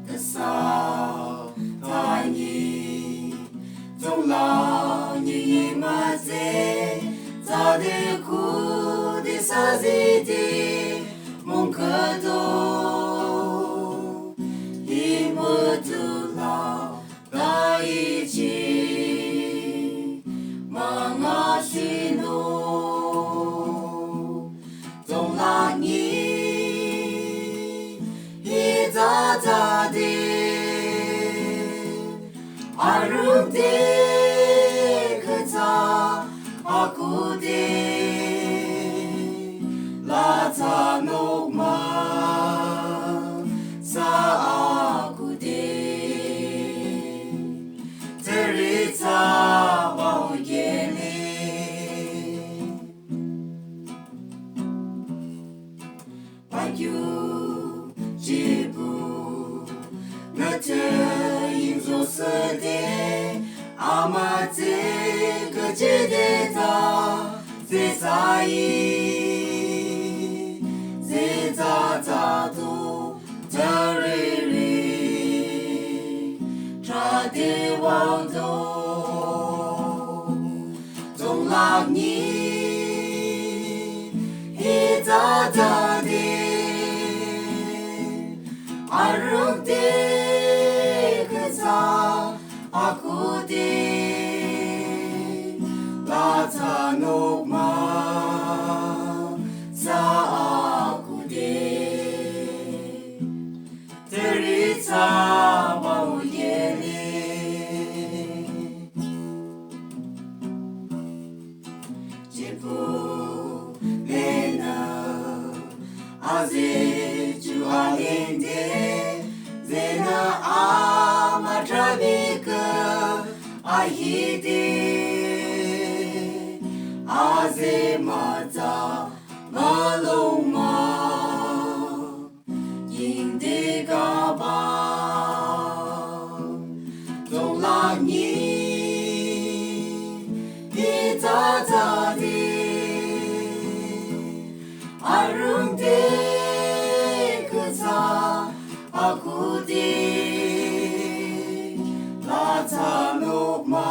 The sao ta ni dong la ni ma ze za de ku de sa zi de mon ke do i mo tu la da i ji ma nga shi no dong la ni i za za de arum de kata aku de la ta no ma sa aku de terita wa yele Payu jibu na te yin zo se de ama te ke je de ta ze za yi ze za za do ta ri ri tra de wang do dong la ni hi za za de arum de kasa aku de la ta no ma sa aku de terita wa yele jibu lena aze ju alende zena ama trabika ahide aze mata maloma yinde gaba dong la ni ita ta de arum de kasa aku de la ta no ma